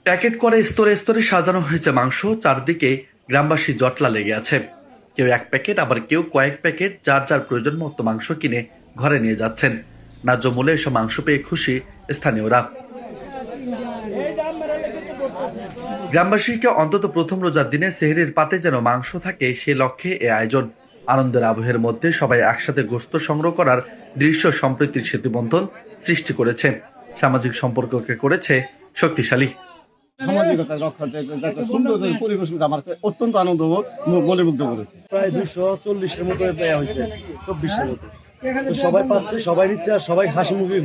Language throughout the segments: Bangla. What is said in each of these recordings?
প্যাকেট করে স্তরে স্তরে সাজানো হয়েছে মাংস, চারদিকে গ্রামবাসী জটলা লেগে আছে। কেউ এক প্যাকেট, আবার কেউ কয়েক প্যাকেট যার যার প্রয়োজন মতো মাংস কিনে ঘরে নিয়ে যাচ্ছেন। ন্যায্য মূল্যে এসব মাংস পেয়ে খুশি স্থানীয়রা। গ্রামবাসীকে অন্তত প্রথম রোজার দিনে সেহরির পাতে যেন মাংস থাকে সে লক্ষ্যে এ আয়োজন। আনন্দের আবহের মধ্যে সবাই একসাথে গোশত সংগ্রহ করার দৃশ্য সম্প্রীতির সেতুবন্ধন সৃষ্টি করেছে, সামাজিক সম্পর্ককে করেছে শক্তিশালী। সামাজিকতা রক্ষার্থে একটা সুন্দর পরিবেশ আমার অত্যন্ত আনন্দ মনে মুগ্ধ করেছে। প্রায় 240-এর মতো ব্যয় হয়েছে, 24-এর মতো। তো সবাই পাচ্ছে, সবাই নিচ্ছে, আর সবাই হাসি মুখে।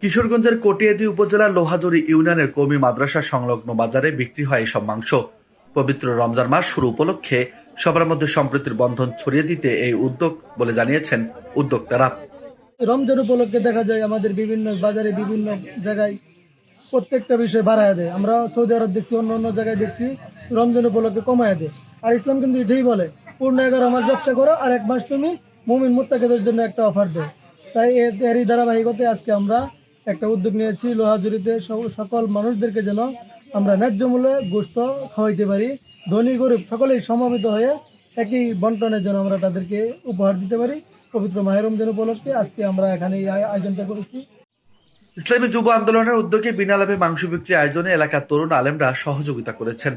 কিশোরগঞ্জের কটিয়াদী উপজেলার লোহাজুড়ি ইউনিয়নের কওমি মাদ্রাসা সংলগ্ন বাজারে বিক্রি হয় এসব মাংস। পবিত্র রমজান মাস শুরু উপলক্ষে সবার মধ্যে সম্প্রীতির বন্ধন ছড়িয়ে দিতে এই উদ্যোগ বলে জানিয়েছেন উদ্যোক্তারা। রমজান উপলক্ষে দেখা যায় আমাদের বিভিন্ন বাজারে বিভিন্ন জায়গায় প্রত্যেকটা বিষয় বাড়ায় দেয়। আমরা সৌদি আরব দেখছি, অন্য অন্য জায়গায় দেখছি রমজান উপলক্ষে কমায় দেয়। আর ইসলাম কিন্তু এটাই বলে, পূর্ণ 11 মাস ব্যবসা করো আর 1 মাস তুমি মুমিন মুত্তাকিদের জন্য একটা অফার দেয়। তাই এরই ধারাবাহিকতায় আজকে আমরা একটা উদ্যোগ নিয়েছি, লোহাজুড়িতে সকল মানুষদেরকে যেন আমরা ন্যায্য মূল্যে গোশত খাওয়াইতে পারি। ধনী গরিব সকলেই সমবেত হয়ে একই বন্টনের জন্য আমরা তাদেরকে উপহার দিতে পারি। পবিত্র মাহে রমজান উপলক্ষে আজকে আমরা এখানে এই আয়োজনটা করেছি। ইসলামী যুব আন্দোলনের উদ্যোগে বিনা লাভে মাংস বিক্রি আয়োজনে এলাকার তরুণ আলেমরা সহযোগিতা করেছেন।